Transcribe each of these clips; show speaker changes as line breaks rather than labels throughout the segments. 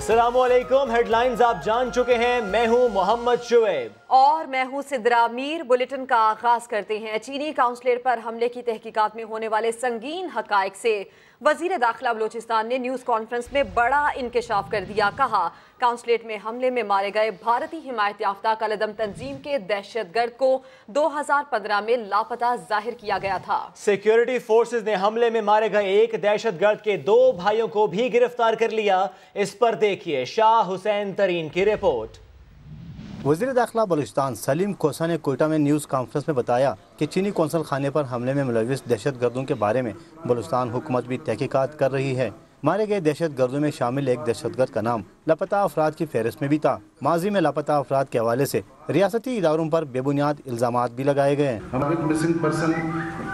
अस्सलामुअलैकुम। हेडलाइंस आप जान चुके हैं। मैं हूं मोहम्मद शुएब
और मैं हूं सिद्रा मीर। बुलेटिन का आगाज करते हैं। चीनी काउंसलेट पर हमले की तहकीकात में होने वाले संगीन हकायक से वजीर दाखिला बलोचिस्तान ने न्यूज कॉन्फ्रेंस में बड़ा इंकशाफ कर दिया। कहा, काउंसलेट में हमले में मारे गए भारतीय हिमायत याफ्ता कलदम तंजीम के दहशतगर्द को 2015 में लापता जाहिर किया गया था।
सिक्योरिटी फोर्सेज ने हमले में मारे गए एक दहशतगर्द के 2 भाइयों को भी गिरफ्तार कर लिया। इस पर देखिए शाह हुसैन तरीन की रिपोर्ट।
वज़ीर दाखिला बलूचिस्तान सलीम कोसा ने कोयटा में न्यूज़ कॉन्फ्रेंस में बताया कि चीनी कौंसल खाने पर हमले में मुलविस दहशतगर्दों के बारे में बलूचिस्तान हुकूमत भी तहकीकात कर रही है। मारे गए दहशतगर्दों में शामिल एक दहशतगर्द का नाम लापता अफराद की फहरिस्त में भी था। माजी में लापता अफराद के हवाले से रियासती इदारों पर बेबुनियाद इल्जामात भी लगाए गए हैं।
हम एक मिसिंग पर्सन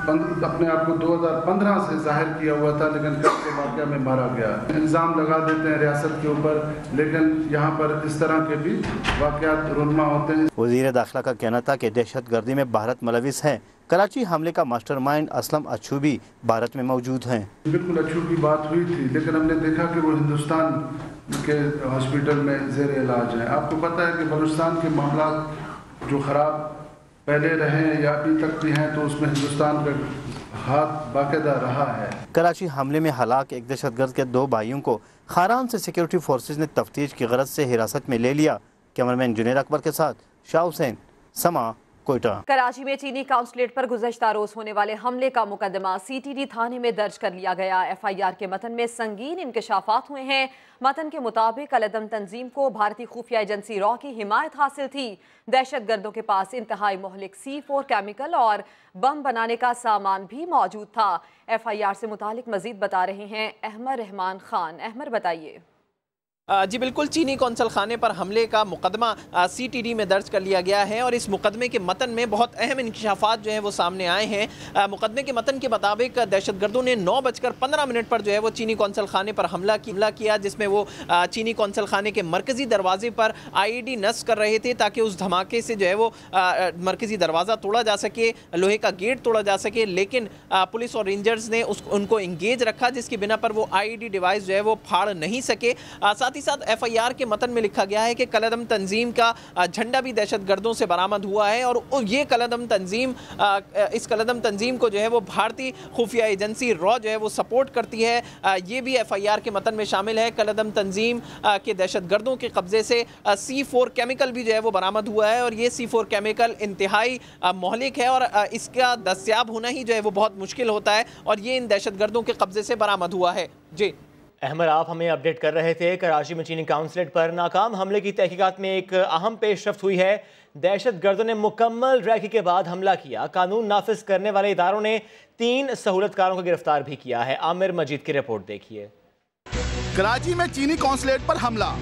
अपने आप को 2015 से जाहिर किया हुआ था, लेकिन कल के वाक़या में मारा गया। इल्ज़ाम लगा देते हैं रियासत के ऊपर, लेकिन यहाँ पर इस तरह के भी वाक़यात रुनमा होते हैं।
वज़ीर दाखिला का कहना था कि दहशतगर्दी में भारत मुलविस है। कराची हमले का मास्टरमाइंड असलम अच्छू भी भारत में मौजूद हैं।
बिल्कुल अच्छू की बात हुई थी, लेकिन हमने देखा कि वो हिंदुस्तान के हॉस्पिटल में ज़ेर इलाज हैं। आपको पता है कि बलूचिस्तान के मामला जो ख़राब पहले रहे या अभी तक भी हैं, तो उसमें हिंदुस्तान का हाथ बाकायदा रहा है।
कराची हमले में हलाक एक दहशतगर्द के 2 भाइयों को खारान से सिक्योरिटी फोर्सेज ने तफ्तीश की गरज से हिरासत में ले लिया। कैमरामैन जुनेर अकबर के साथ शाह हुसैन, समा, कोयटा।
कराची में चीनी काउंसलेट पर गुज़श्ता रोज होने वाले हमले का मुकदमा CTD थाने में दर्ज कर लिया गया। FIR के मतन में संगीन इंकशाफात हुए हैं। मतन के मुताबिक कलदम तंजीम को भारतीय खुफिया एजेंसी रॉ की हिमायत हासिल थी। दहशतगर्दों के पास इंतहाई मोहलिक C4 केमिकल और बम बनाने का सामान भी मौजूद था। FIR से मुतालिक मजीद बता रहे हैं अहमद रहमान खान। अहमद, बताइए।
जी बिल्कुल, चीनी कौंसल खाने पर हमले का मुकदमा CTD में दर्ज कर लिया गया है और इस मुकदमे के मतन में बहुत अहम इंकशाफात जो है वो सामने आए हैं। मुकदमे के मतन के मुताबिक दहशतगर्दों ने 9:15 पर जो है वो चीनी कौंसल खाने पर हमला किया, जिसमें वो चीनी कौंसल खाने के मरकज़ी दरवाजे पर IED नस्ब कर रहे थे ताकि उस धमाके से जो है वो मरकज़ी दरवाज़ा तोड़ा जा सके, लोहे का गेट तोड़ा जा सके। लेकिन पुलिस और रेंजर्स ने उनको इंगेज रखा, जिसकी बिना पर वो IED डिवाइस जो है वो फाड़ नहीं सके। साथ ही साथ FIR के मतन में लिखा गया है कि कलदम तंजीम का झंडा भी दहशतगर्दों से बरामद हुआ है और ये कलदम तंजीम इस कलदम तंजीम को जो है वो भारतीय खुफिया एजेंसी रॉ जो है वो सपोर्ट करती है। ये भी FIR के मतन में शामिल है। कलदम तंजीम के दहशतगर्दों के कब्जे से C4 केमिकल भी जो है वो बरामद हुआ है और ये C4 केमिकल इंतहाई मोहलिक है और इसका दस्तयाब होना ही जो है वो बहुत मुश्किल होता है और ये इन दहशतगर्दों के कब्जे से बरामद हुआ है। जी
अहमद, आप हमें अपडेट कर रहे थे। कराची में चीनी काउंसलेट पर नाकाम हमले की तहकीकात में एक अहम पेशरफ्त हुई है। दहशतगर्दों ने मुकम्मल रैकी के बाद हमला किया। कानून नाफिज करने वाले इदारों ने 3 सहूलतकारों को गिरफ्तार भी किया है। आमिर मजीद की रिपोर्ट देखिए।
कराची में चीनी काउंसलेट पर हमला।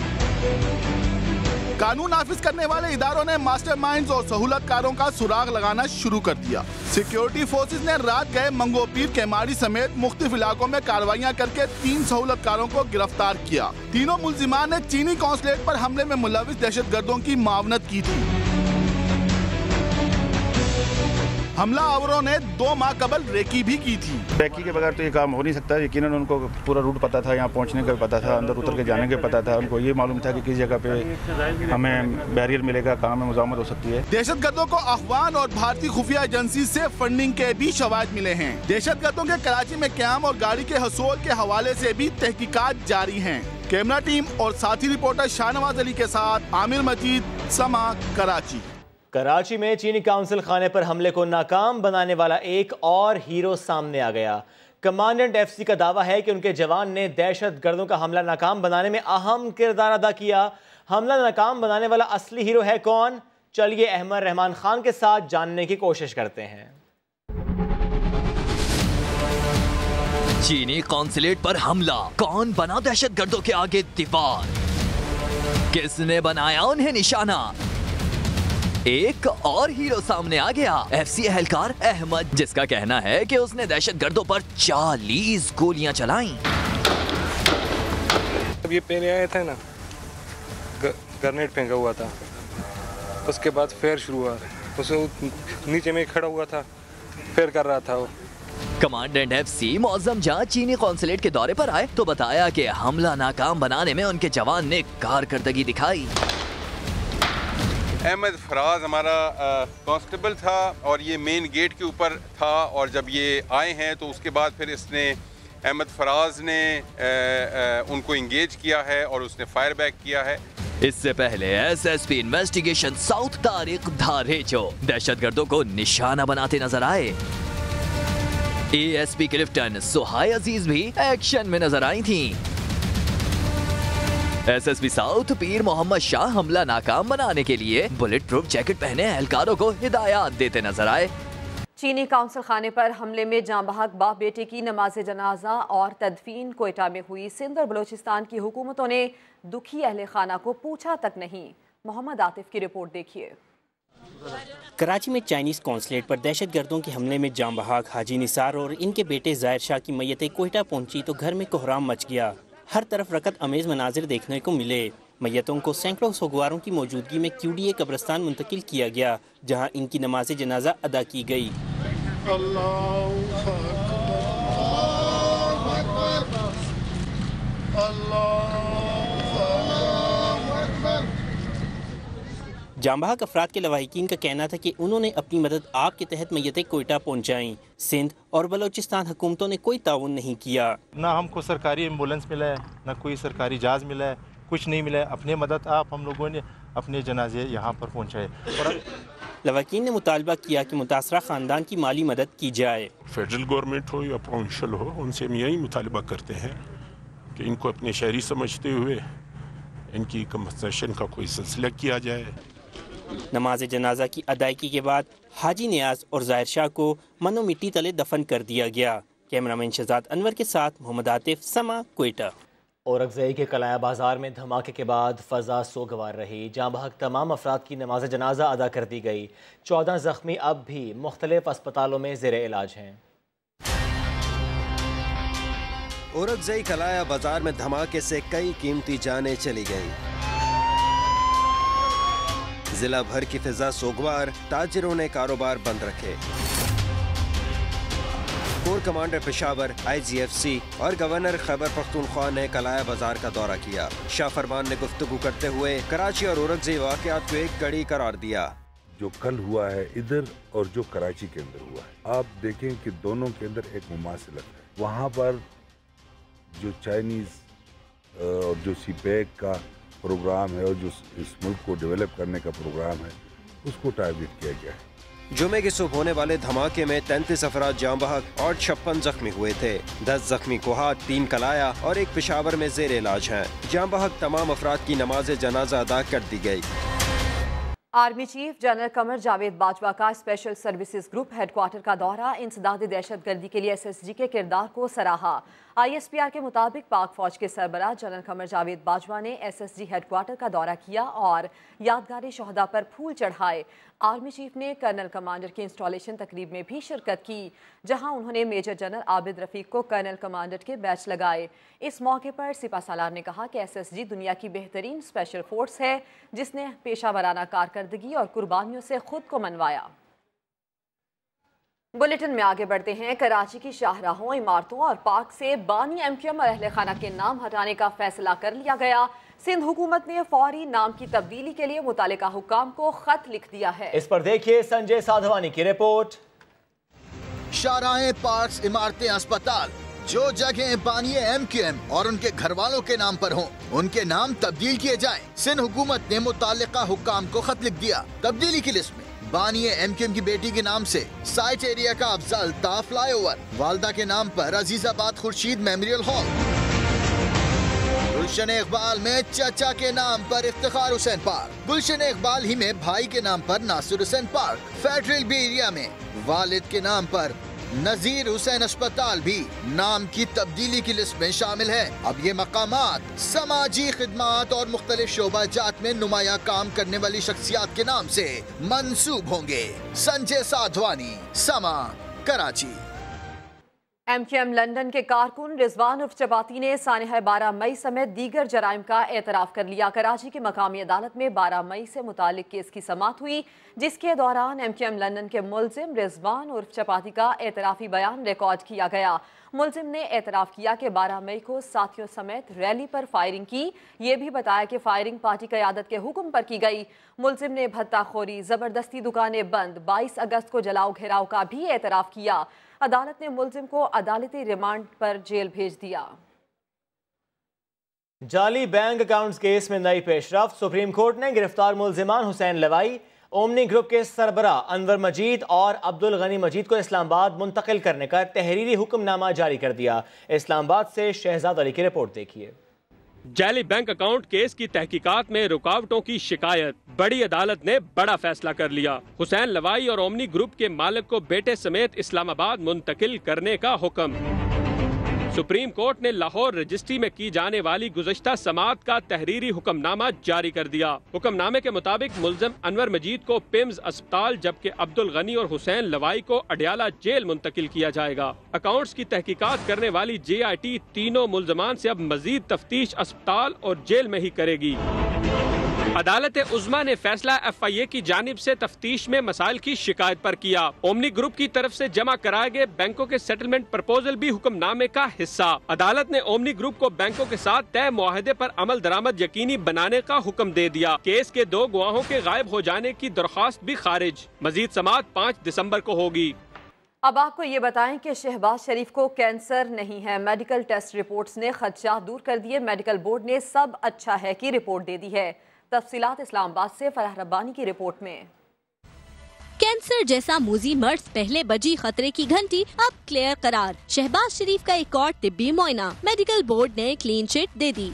कानून नाफिज करने वाले इदारों ने मास्टरमाइंड्स और सहूलतकारों का सुराग लगाना शुरू कर दिया। सिक्योरिटी फोर्सेज ने रात गए मंगोपीर, केमाड़ी समेत मुख्तलिफ इलाकों में कार्रवाइयां करके 3 सहूलतकारों को गिरफ्तार किया। तीनों मुल्जिमान ने चीनी काउंसलेट पर हमले में मुलविस दहशतगर्दों की मावनत की थी। हमला आवरों ने 2 माह कबल रेकी भी की थी।
रेकी के बगैर तो ये काम हो नहीं सकता। यकीनन उनको पूरा रूट पता था, यहाँ पहुँचने का पता था, अंदर उतर के जाने का पता था। उनको ये मालूम था कि किस जगह पे हमें बैरियर मिलेगा, कहाँ में मुजामत हो सकती है।
दहशतगर्दों को अफवान और भारतीय खुफिया एजेंसी से फंडिंग के भी शवाहिद मिले हैं। दहशतगर्दों के कराची में क्याम और गाड़ी के हसूल के हवाले से भी तहकीकात जारी हैं। कैमरा टीम और साथी रिपोर्टर शाहनवाज अली के साथ आमिर मजीद, समा, कराची।
कराची में चीनी काउंसिल खाने पर हमले को नाकाम बनाने वाला एक और हीरो सामने आ गया। कमांडेंट FC का दावा है कि उनके जवान ने दहशतगर्दों का हमला नाकाम बनाने में अहम किरदार अदा किया। हमला नाकाम बनाने वाला असली हीरो है कौन? चलिए अहमद रहमान खान के साथ जानने की कोशिश करते हैं।
चीनी कौंसलेट पर हमला, कौन बना दहशतगर्दों के आगे दीवार, किसने बनाया उन्हें निशाना? एक और हीरो सामने आ गया, FC एहलकार अहमद, जिसका कहना है कि उसने दहशतगर्दों पर 40 गोलियां चलाई।
अब ये पहले आए थे ना, ग्रेनेड फेंका हुआ था, उसके बाद फेयर शुरू हुआ, उसे नीचे में खड़ा हुआ था, फेयर कर रहा था वो।
कमांडेंट FC मौजम जहां चीनी कौंसलेट के दौरे पर आए तो बताया कि हमला नाकाम बनाने में उनके जवान ने कारकर्दगी दिखाई।
अहमद फराज हमारा कांस्टेबल था और ये मेन गेट के ऊपर था, और जब ये आए हैं तो उसके बाद फिर इसने अहमद फराज ने उनको इंगेज किया है और उसने फायर बैक किया है।
इससे पहले SSP इन्वेस्टिगेशन साउथ तारिक धारेचो दहशतगर्दों को निशाना बनाते नजर आए। ASP क्लिफ्टन सुहाय अजीज भी एक्शन में नजर आई थीं। SSP साउथ पीर मोहम्मद शाह हमला नाकाम बनाने के लिए बुलेट प्रूफ जैकेट पहने एहलकारों को हिदायत देते नजर आए।
चीनी काउंसिल खाने पर हमले में जाँ बहक बाप बेटे की नमाज जनाजा और तदफीन कोयटा में हुई। सिंध और बलोचिस्तान की हुकूमतों ने दुखी अहले खाना को पूछा तक नहीं। मोहम्मद आतिफ की रिपोर्ट देखिए।
कराची में चाइनीज कौंसलेट पर दहशतगर्दों के हमले में जाँ बहक हाजी निसार और इनके बेटे जाहिर शाह की मैयतें कोयटा पहुंची तो घर में कोहराम मच गया। हर तरफ रकत अमेज मनाजिर देखने को मिले। मैयतों को सैकड़ों सोगवारों की मौजूदगी में QDA कब्रिस्तान मुंतकिल किया गया, जहां इनकी नमाज जनाजा अदा की गई। जांबहक अफराद के लवाहिकीन का कहना था कि उन्होंने अपनी मदद आप के तहत मैयतें कोयटा पहुँचाईं। सिंध और बलोचिस्तान हुकूमतों ने कोई ताउन नहीं किया।
ना हमको सरकारी एम्बुलेंस मिला है, ना कोई सरकारी जहाज मिला है, कुछ नहीं मिला है। अपने मदद आप हम लोगों ने अपने जनाजे यहाँ पर पहुँचाए। और
लवाहिकीन ने मुतालबा किया कि मुतासरा ख़ानदान की माली मदद की जाए।
फेडरल गवर्नमेंट हो या प्रोविंशियल हो, उनसे हम यही मुतालबा करते हैं कि इनको अपने शहरी समझते हुए इनकी कंपनसेशन का कोई सिलसिला किया जाए।
नमाज जनाजा की अदायगी के बाद हाजी नियाज और जाहिर शाह को मनो मिट्टी तले दफन कर दिया गया। कैमरामैन शहजाद अनवर के साथ मोहम्मद आतिफ, समा, कोयटा।
औरंगज़ई के कलाया बाजार में धमाके के बाद फ़ज़ा सोगवार रही। जाँ बहक तमाम अफराद की नमाज जनाजा अदा कर दी गई। 14 ज़ख्मी अब भी मुख्तलिफ अस्पतालों में ज़ेरे इलाज हैं।
औरंगज़ई कलाया बाजार में धमाके से कई कीमती जानें चली गईं। जिला भर की फिजा सोगवार, ताजिरों ने कारोबार बंद रखे। कोर कमांडर पेशावर, IGFC और गवर्नर खैबर पख्तूनख्वा ने कलाया बाजार का दौरा किया। शाह फरमान ने गुफ्तगू करते हुए कराची और औरंगज़ई वाक़यात को एक कड़ी करार दिया।
जो कल हुआ है इधर और जो कराची के अंदर हुआ है, आप देखें कि दोनों के अंदर एक मुमासिलत है। वहाँ पर जो चाइनीज और जो CPEC का प्रोग्राम है और जो इस मुल्क को डेवलप करने का प्रोग्राम है, उसको टारगेट किया गया है।
जुमे की सुबह होने वाले धमाके में 33 अफराद जाँ बहक और 56 जख्मी हुए थे। 10 जख्मी कोहाट, 3 कलाया और 1 पेशावर में जेर इलाज हैं। जाँ बहक तमाम अफराद की नमाज जनाजा अदा कर दी गई।
Army chief general Qamar Javed Bajwa का स्पेशल सर्विसेज ग्रुप हेडक्वार्टर का दौरा। इंसदाद दहशतगर्दी के लिए SSG के किरदार को सराहा। ISPR के मुताबिक पाक फौज के सरबराह जनरल कमर जावेद बाजवा ने SSG हेडक्वार्टर का दौरा किया और यादगार शहदा पर फूल चढ़ाए। आर्मी चीफ ने कर्नल कमांडर की इंस्टॉलेशन तकरीब में भी शिरकत की, जहां उन्होंने मेजर जनरल आबिद रफीक को कर्नल कमांडर के बैच लगाए। इस मौके पर सिपा सालार ने कहा कि SSG दुनिया की बेहतरीन स्पेशल फोर्स है, जिसने पेशा वराना कारकर्दगी और कुर्बानियों से खुद को मनवाया। बुलेटिन में आगे बढ़ते हैं। कराची की शाहराहों, इमारतों और पार्क से बानी MQM और अहले खाना के नाम हटाने का फैसला कर लिया गया। सिंध हुकूमत ने फौरी नाम की तब्दीली के लिए मुतालिका हुक्काम को खत लिख दिया है।
इस पर देखिए संजय साधवानी की रिपोर्ट।
शाहराहें, पार्क्स, इमारतें, अस्पताल, जो जगह बानी MQM और उनके घर वालों के नाम पर हों, उनके नाम तब्दील किए जाएं। सिंध हुकूमत ने मुतालिका हुक्काम को खत लिख दिया। तब्दीली की लिस्ट में बानी MQM की बेटी के नाम से साइट एरिया का अफजल ता फ्लाईओवर, वालदा के नाम पर अजीजाबाद खुर्शीद मेमोरियल हॉल, गुलशन इकबाल में चाचा के नाम पर इफ्तिखार हुसैन पार्क, गुलशन इकबाल ही में भाई के नाम पर Nasir Hussain park, federal B area में वालिद के नाम पर नजीर हुसैन अस्पताल भी नाम की तब्दीली की लिस्ट में शामिल है। अब ये मकामात समाजी खिदमात और मुख्तलिफ शोबाजात में नुमाया काम करने वाली शख्सियात के नाम से मंसूब होंगे। संजय साधवानी, समा, कराची।
MQM लंदन के कारकुन रिजवान उर्फ चपाती ने सानह 12 मई समेत दीगर जराइम का एतराफ़ कर लिया। कराची की मकामी अदालत में 12 मई से मुतालिक केस की समाअत हुई, जिसके दौरान MQM लंदन के मुलजिम रिजवान उर्फ चपाती का एतराफ़ी बयान रिकॉर्ड किया गया। मुलजिम ने एतराफ़ किया कि 12 मई को साथियों समेत रैली पर फायरिंग की। ये भी बताया कि फायरिंग पार्टी क़यादत के हुक्म पर की गई। मुलजिम ने भत्ताखोरी, ज़बरदस्ती दुकानें बंद, 22 अगस्त को जलाओ घेराव का भी एतराफ़ किया। अदालत ने मुलजिम को अदालती रिमांड पर जेल भेज दिया।
जाली बैंक अकाउंट्स केस में नई पेशरफ्त। सुप्रीम कोर्ट ने गिरफ्तार मुलजिमान हुसैन लवाई, ओमनी ग्रुप के सरबरा अनवर मजीद और अब्दुल गनी मजीद को इस्लामाबाद मुंतकिल करने का तहरीरी हुक्मनामा जारी कर दिया। इस्लामाबाद से शहजाद अली की रिपोर्ट देखिए।
जाली बैंक अकाउंट केस की तहकीकात में रुकावटों की शिकायत, बड़ी अदालत ने बड़ा फैसला कर लिया। हुसैन लवाई और ओमनी ग्रुप के मालिक को बेटे समेत इस्लामाबाद मुंतकिल करने का हुक्म। सुप्रीम कोर्ट ने लाहौर रजिस्ट्री में की जाने वाली गुज़श्ता समाअत का तहरीरी हुक्मनामा जारी कर दिया। हुक्मनामे के मुताबिक मुल्ज़िम अनवर मजीद को पिम्स अस्पताल जबकि अब्दुल गनी और हुसैन लवाई को अडयाला जेल मुंतकिल किया जाएगा। अकाउंट्स की तहकीकात करने वाली JIT तीनों मुल्ज़मान से अब मजीद तफ्तीश अस्पताल और जेल में ही करेगी। अदालत उज़्मा ने फैसला FIA की जानिब से तफ्तीश में मसाइल की शिकायत पर किया। ओमनी ग्रुप की तरफ से जमा कराए गए बैंकों के सेटलमेंट प्रपोजल भी हुक्मनामे का हिस्सा। अदालत ने ओमनी ग्रुप को बैंकों के साथ तय मुआहदे पर अमल दरामद यकीनी बनाने का हुक्म दे दिया। केस के 2 गवाहों के गायब हो जाने की दरख्वास्त भी खारिज। मजीद समाअत 5 दिसंबर को होगी।
अब आपको ये बताएं कि शहबाज शरीफ को कैंसर नहीं है। मेडिकल टेस्ट रिपोर्ट्स ने खदशात दूर कर दिए। मेडिकल बोर्ड ने सब अच्छा है की रिपोर्ट दे दी है। तफसीलात इस्लामाबाद से फराह रब्बानी की रिपोर्ट में।
कैंसर जैसा मूजी मर्ज पहले बजी खतरे की घंटी, अब क्लियर करार। शहबाज शरीफ का एक और तिब्बी मुआयना, मेडिकल बोर्ड ने क्लीन चिट दे दी।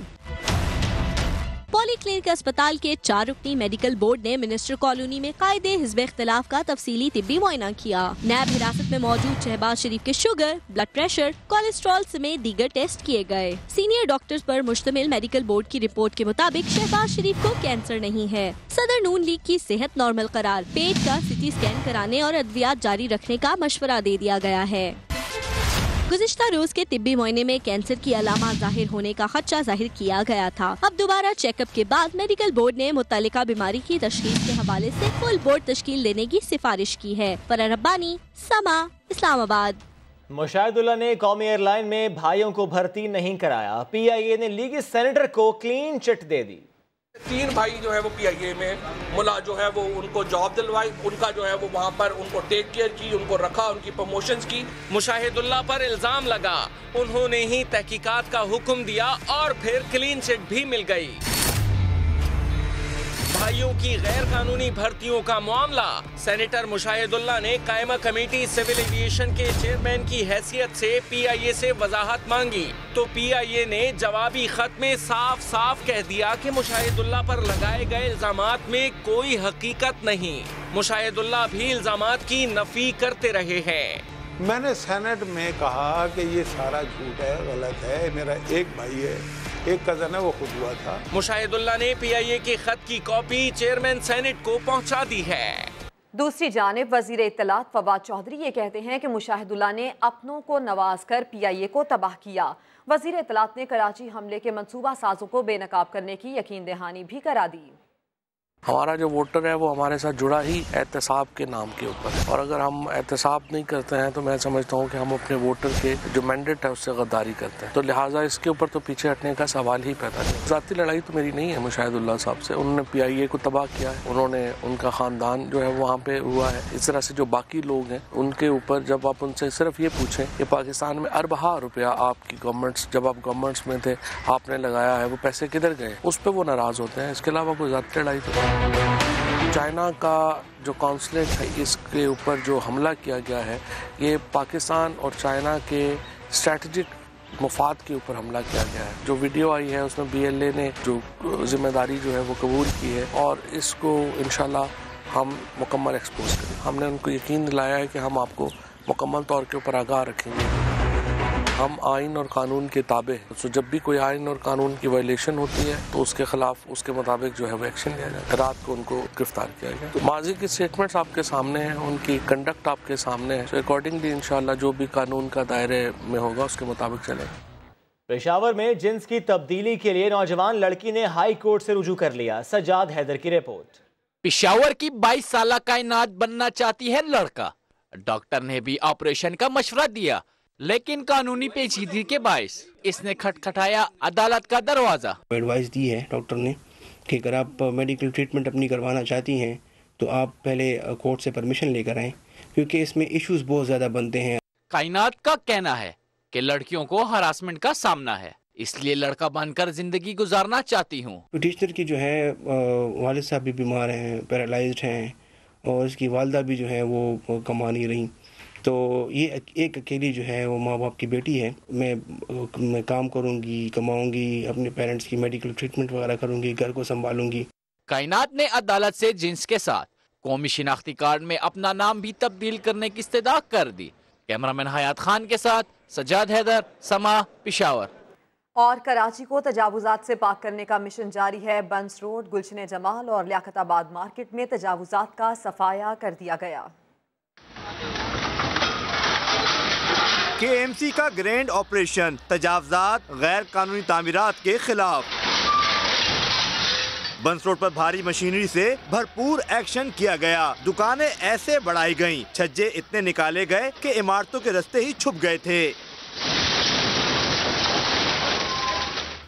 पॉलीक्लिनिक अस्पताल के 4 रुकनी मेडिकल बोर्ड ने मिनिस्टर कॉलोनी में कायदे हिज़्ब इख्तिलाफ का तफसीली तिब्बी मुआयना किया। नैब हिरासत में मौजूद शहबाज शरीफ के शुगर, ब्लड प्रेशर, कोलेस्ट्रॉल समेत दीगर टेस्ट किए गए। सीनियर डॉक्टर्स पर मुश्तमिल मेडिकल बोर्ड की रिपोर्ट के मुताबिक शहबाज शरीफ को कैंसर नहीं है। सदर नून लीग की सेहत नॉर्मल करार, पेट का CT स्कैन कराने और अद्वियात जारी रखने का मशवरा दे दिया गया है। गुज़िश्ता रोज के तिब्बी मुआयने में कैंसर की अलामा जाहिर होने का खदशा जाहिर किया गया था। अब दोबारा चेकअप के बाद मेडिकल बोर्ड ने मुत्तलिका बीमारी की तशखीस के हवाले से फुल बोर्ड तश्कील देने की सिफारिश की है। फराह रब्बानी, समा, इस्लामाबाद।
मुशाहिदुल्लाह ने कौमी एयरलाइन में भाइयों को भर्ती नहीं कराया। PIA ने लीगी सेनेटर को क्लीन चिट दे दी।
3 भाई जो है वो PIA में मुला जो है वो उनको जॉब दिलवाई, उनका जो है वो वहाँ पर उनको टेक केयर की, उनको रखा, उनकी प्रमोशंस की। मुशाहिदुल्लाह पर इल्जाम लगा, उन्होंने ही तहकीकात का हुक्म दिया और फिर क्लीन चिट भी मिल गई। भाइयों की गैर कानूनी भर्तियों का मामला, सेनेटर मुशाहिदुल्लाह ने कायमा कमेटी सिविल एविएशन के चेयरमैन की हैसियत से PIA से वजाहत मांगी तो PIA ने जवाबी खत में साफ साफ कह दिया कि मुशाहिदुल्लाह पर लगाए गए इल्जामात में कोई हकीकत नहीं। मुशाहिदुल्लाह भी इल्जामात की नफी करते रहे हैं।
मैंने सेनेट में कहा कि ये सारा झूठ है, गलत है, मेरा एक भाई है, एक कज़न है, वो खुद हुआ था।
मुशाहिदुल्लाह ने PIA के खत की कॉपी चेयरमैन सेनेट को पहुंचा दी है।
दूसरी जानिब वजीर इत्तलात फवाद चौधरी ये कहते हैं कि मुशाहिदुल्लाह ने अपनों को नवाज कर PIA को तबाह किया। वजीर इत्तलात ने कराची हमले के मंसूबा साजों को बेनकाब करने की यकीन दहानी भी करा दी।
हमारा जो वोटर है वो हमारे साथ जुड़ा ही एहतसाब के नाम के ऊपर है, और अगर हम एहतसाब नहीं करते हैं तो मैं समझता हूँ कि हम अपने वोटर के जो मैंडेट है उससे गद्दारी करते हैं। तो लिहाजा इसके ऊपर तो पीछे हटने का सवाल ही पैदा नहीं। ज़ाती लड़ाई तो मेरी नहीं है मुशाहिदुल्लाह साहब से, उन्होंने PIA को तबाह किया है, उन्होंने उनका ख़ानदान जो है वहाँ पे हुआ है। इस तरह से जो बाकी लोग हैं उनके ऊपर जब आप उनसे सिर्फ ये पूछें कि पाकिस्तान में अरबा रुपया आपकी गवर्नमेंट्स, जब आप गवर्नमेंट्स में थे, आपने लगाया है, वो पैसे किधर गए, उस पर वो नाराज़ होते हैं। इसके अलावा कोई ज़ाती लड़ाई तो चाइना का जो कॉन्सुलेट है इसके ऊपर जो हमला किया गया है, ये पाकिस्तान और चाइना के स्ट्रेटजिक मुफाद के ऊपर हमला किया गया है। जो वीडियो आई है उसमें BLA ने जो जिम्मेदारी जो है वो कबूल की है और इसको इंशाल्लाह हम मुकम्मल एक्सपोज करें। हमने उनको यकीन दिलाया है कि हम आपको मुकम्मल तौर के ऊपर आगाह रखेंगे। हम आइन और कानून के ताबे हैं, तो जब भी कोई आइन और कानून की वायलेशन होती है तो उसके खिलाफ उसके मुताबिक जो है वो एक्शन लिया जाता है। रात को उनको गिरफ्तार किया गया। तो माजी की स्टेटमेंट्स आपके सामने हैं, उनकी कंडक्ट आपके सामने है, तो अकॉर्डिंगली इंशाल्लाह जो भी कानून का दायरे में होगा उसके मुताबिक चलेगा।
पेशावर में जिन्स की तब्दीली के लिए नौजवान लड़की ने हाई कोर्ट से रुजू कर लिया। सजाद हैदर की रिपोर्ट।
पेशावर की 22 साल कायनात बनना चाहती है लड़का। डॉक्टर ने भी ऑपरेशन का मशवरा दिया, लेकिन कानूनी पेचीदगी के बायस इसने खटखटाया अदालत का दरवाजा।
एडवाइस दी है डॉक्टर ने कि अगर आप मेडिकल ट्रीटमेंट अपनी करवाना चाहती हैं तो आप पहले कोर्ट से परमिशन लेकर आएं, क्योंकि इसमें इश्यूज बहुत ज़्यादा बनते हैं।
कायनात का कहना है कि लड़कियों को हरासमेंट का सामना है, इसलिए लड़का बनकर जिंदगी गुजारना चाहती हूँ।
टीचर की जो है वालिद साहब भी बीमार हैं, पैरालाइज्ड हैं, और इसकी वालदा भी जो है वो कमा नहीं रही, तो ये एक अकेली जो है वो माँ बाप की बेटी है। मैं काम करूँगी, कमाऊँगी, अपने पेरेंट्स की मेडिकल ट्रीटमेंट वगैरह करूँगी, घर को संभालूँगी।
कायनात ने अदालत से जिन्स के साथ कौमी शिनाख्ती कार्ड में अपना नाम भी तब्दील करने की इस्तदा कर दी। कैमरामैन हयात खान के साथ सजाद हैदर, समा, पेशावर।
और कराची को तजावुजात से पाक करने का मिशन जारी है। बंस रोड, गुलशन जमाल और लियाकताबाद मार्केट में तजावुजात का सफाया कर दिया गया।
KMC का ग्रैंड ऑपरेशन, तजावुजात गैर कानूनी तामीरात के खिलाफ। बंस रोड पर भारी मशीनरी से भरपूर एक्शन किया गया। दुकानें ऐसे बढ़ाई गईं, छज्जे इतने निकाले गए कि इमारतों के रास्ते ही छुप गए थे,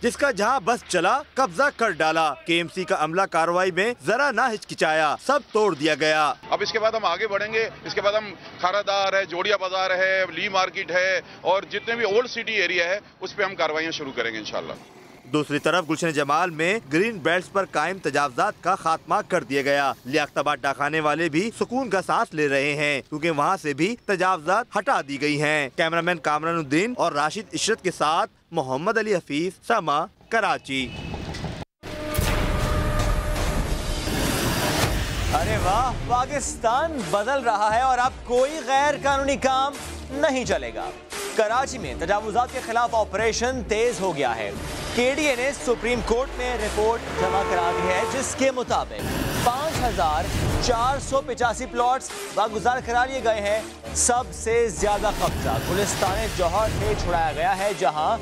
जिसका जहां बस चला कब्जा कर डाला। KMC का अमला कार्रवाई में जरा ना हिचकिचाया, सब तोड़ दिया गया।
अब इसके बाद हम आगे बढ़ेंगे। इसके बाद हम खारादार है, जोड़िया बाजार है, ली मार्केट है, और जितने भी ओल्ड सिटी एरिया है उस पर हम कार्रवाइयाँ शुरू करेंगे इंशाल्लाह।
दूसरी तरफ गुलशन जमाल में ग्रीन बेल्ट्स पर कायम तजावुजात का खात्मा कर दिया गया। लियाकताबाद डाकाने वाले भी सुकून का सांस ले रहे हैं, क्योंकि वहां से भी तजावुजात हटा दी गई हैं। कैमरामैन कामरानुद्दीन और राशिद इशरत के साथ मोहम्मद अली हफीज, समा, कराची।
अरे वाह, पाकिस्तान बदल रहा है और अब कोई गैर कानूनी काम नहीं चलेगा। कराची में तजावुजात के खिलाफ ऑपरेशन तेज हो गया है। KDA ने सुप्रीम कोर्ट में रिपोर्ट जमा करा दी है, जिसके मुताबिक 5485 प्लॉट्स वागुजार करा लिए गए हैं। सबसे ज्यादा कब्जा गुलिस्तान जौहर से छुड़ाया गया है, जहां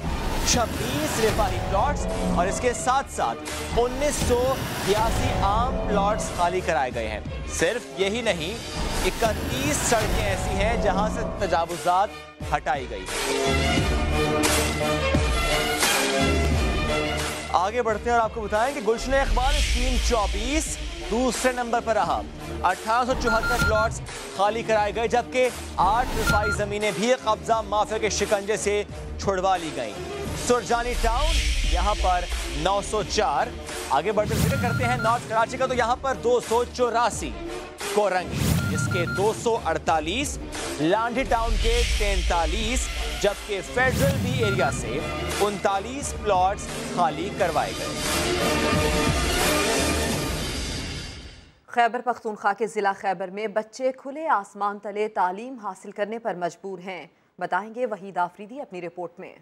26 रिफाही प्लॉट्स और इसके साथ साथ 1982 आम प्लॉट्स खाली कराए गए हैं। सिर्फ यही नहीं, 31 सड़कें ऐसी हैं जहां से तजावुजात हटाई गई। आगे बढ़ते हैं और आपको बताएं कि गुलशन इकबाल स्कीम 24 दूसरे नंबर पर रहा। 1874 प्लॉट्स खाली कराए गए, जबकि 8 रिफाई जमीनें भी कब्जा माफिया के शिकंजे से छुड़वा ली गई। सुरजानी टाउन यहाँ पर 904। आगे बढ़ते जिक्र करते हैं नॉर्थ कराची का, तो यहाँ पर 284, कोरंगी इसके 248, लांडी टाउन के 43, जबकि फेडरल बी एरिया से 39 प्लॉट्स खाली करवाए गए।
खैबर पख्तूनख्वा के जिला खैबर में बच्चे खुले आसमान तले तालीम हासिल करने पर मजबूर हैं। बताएंगे वहीद आफरीदी अपनी रिपोर्ट में।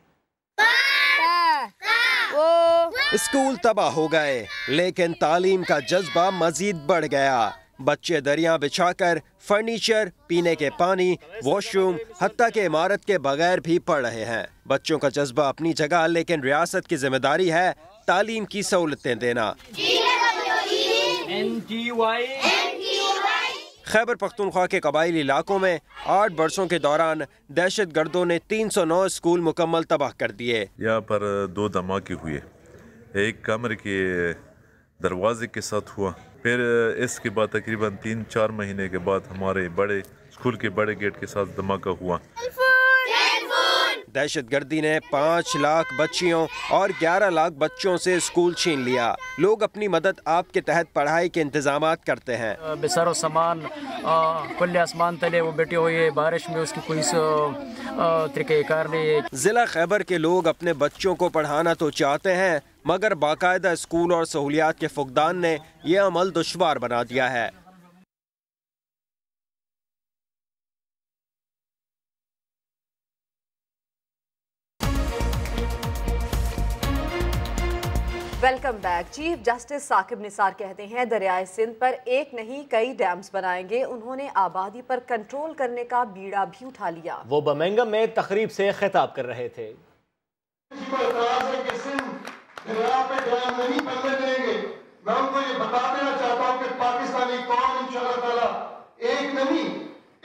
स्कूल तबाह हो गए, लेकिन तालीम का जज्बा मजीद बढ़ गया। बच्चे दरिया बिछाकर फर्नीचर, पीने के पानी, वॉशरूम, हत्ता के इमारत के बगैर भी पढ़ रहे हैं। बच्चों का जज्बा अपनी जगह, लेकिन रियासत की जिम्मेदारी है तालीम की सहूलतें देना। खैबर पख्तूनख्वा के कबायली इलाकों में 8 बरसों के दौरान दहशत गर्दों ने 309 स्कूल मुकम्मल तबाह कर दिए।
यहाँ पर 2 धमाके हुए, एक कमरे के दरवाजे के साथ हुआ, फिर इसके बाद तकरीबन 3-4 महीने के बाद हमारे बड़े स्कूल के बड़े गेट के साथ धमाका हुआ।
दहशतगर्दी ने 5 लाख बच्चियों और 11 लाख बच्चों से स्कूल छीन लिया। लोग अपनी मदद आपके तहत पढ़ाई के इंतजामात करते हैं।
बेसारो सामान खुले आसमान तले वो बैठे हुए, बारिश में उसकी कोई तरीक़ेकार नहीं।
जिला खैबर के लोग अपने बच्चों को पढ़ाना तो चाहते हैं, मगर बाकायदा स्कूल और सहूलियात के फुकदान ने यह अमल दुश्वार बना दिया है।
Welcome back. Chief justice Saqib Nisar कहते हैं दरियाए सिंध पर एक नहीं कई डैम्स बनाएंगे। उन्होंने आबादी पर कंट्रोल करने का बीड़ा भी उठा लिया। वो बर्मिंघम में तकरीब से खिताब कर रहे थे।
दरिया पे डैम नहीं बनने देंगे। मैं उनको ये बता देना चाहता हूँ कि पाकिस्तानी कौम इंशाअल्लाह ताला एक नहीं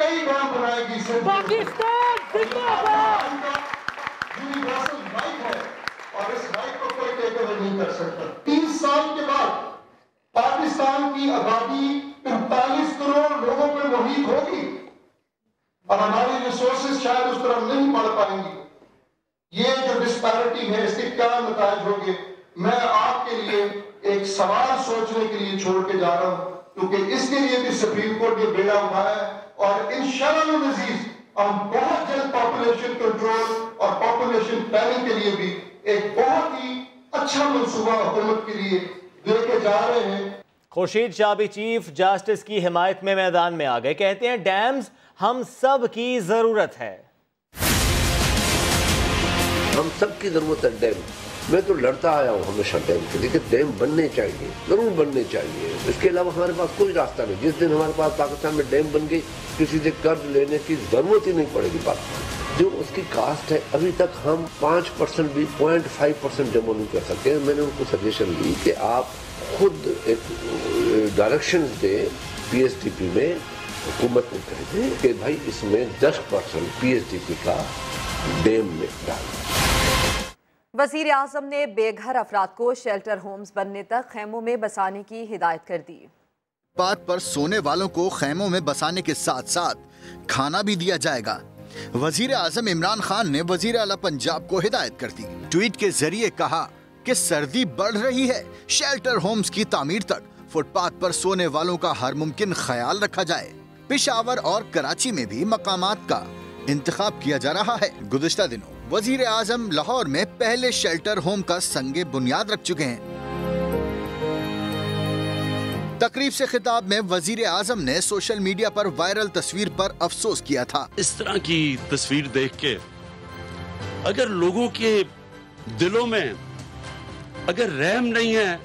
कई डैम बनाएगी। पाकिस्तान जिंदाबाद। यूनिवर्सल राइट है और इस राइट को कोई टेक ओवर नहीं कर सकता। 30 साल के बाद पाकिस्तान की आबादी 45 करोड़ लोगों पर मुहित होगी और हमारी रिसोर्सेज शायद उस तरफ नहीं बढ़ पाएंगी। ये जो डिस्पैरिटी है इसके क्या नतीजे होंगे, मैं आपके लिए एक सवाल सोचने के लिए छोड़ के जा रहा हूं, क्योंकि इसके लिए भी सुप्रीम कोर्ट ने बेड़ा उठाया है और इंशाअल्लाह अज़ीज हम बहुत जल्द पॉपुलेशन कंट्रोल और पॉपुलेशन प्लानिंग के लिए भी एक बहुत ही अच्छा मंसूबा हुकूमत के लिए लेके जा रहे हैं।
खुर्शीद शाह भी चीफ जस्टिस की हिमायत में मैदान में आ गए। कहते हैं डैम्स हम सब की जरूरत है।
हम सब की जरूरत है डैम। मैं तो लड़ता आया हूँ हमेशा डैम के लिए कि डैम बनने चाहिए, जरूर बनने चाहिए। इसके अलावा हमारे पास कोई रास्ता नहीं। जिस दिन हमारे पास पाकिस्तान में डैम बन गई किसी से कर्ज लेने की जरूरत ही नहीं पड़ेगी। पाकिस्तान जो उसकी कास्ट है अभी तक हम 5% भी 0.5% डेमो नहीं कर सकते। मैंने उनको सजेशन दी कि आप खुद एक डायरेक्शन दे PSDP में, हुकूमत को कह दें कि भाई इसमें 10% PSDP का डैम में डाल।
वज़ीर आज़म ने बेघर अफराद को शेल्टर होम्स बनने तक खैमों में बसाने की हिदायत कर दी।
बात पर सोने वालों को खैमों में बसाने के साथ साथ खाना भी दिया जाएगा। वज़ीर आज़म इमरान खान ने वज़ीर आला पंजाब को हिदायत कर दी। ट्वीट के जरिए कहा कि सर्दी बढ़ रही है, शेल्टर होम्स की तामीर तक फुटपाथ पर सोने वालों का हर मुमकिन ख्याल रखा जाए। पेशावर और कराची में भी मकामात का इंतखाब किया जा रहा है। गुज़िश्ता दिनों वज़ीर आज़म लाहौर में पहले शेल्टर होम का संगे बुनियाद रख चुके हैं। तकरीब से खिताब में वज़ीर आज़म ने सोशल मीडिया पर वायरल तस्वीर पर अफसोस किया था।
इस तरह की तस्वीर देख के अगर लोगों के दिलों में अगर रहम नहीं है,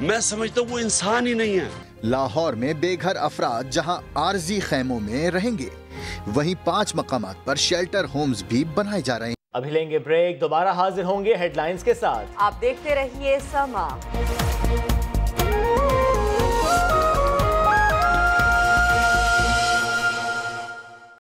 मैं समझता हूँ वो इंसान ही नहीं है।
लाहौर में बेघर अफराद जहां आरजी खैमों में रहेंगे, वहीं 5 मकामात पर शेल्टर होम्स भी बनाए जा रहे हैं।
अभी लेंगे ब्रेक, दोबारा हाजिर होंगे हेडलाइंस के साथ।
आप देखते रहिए समा।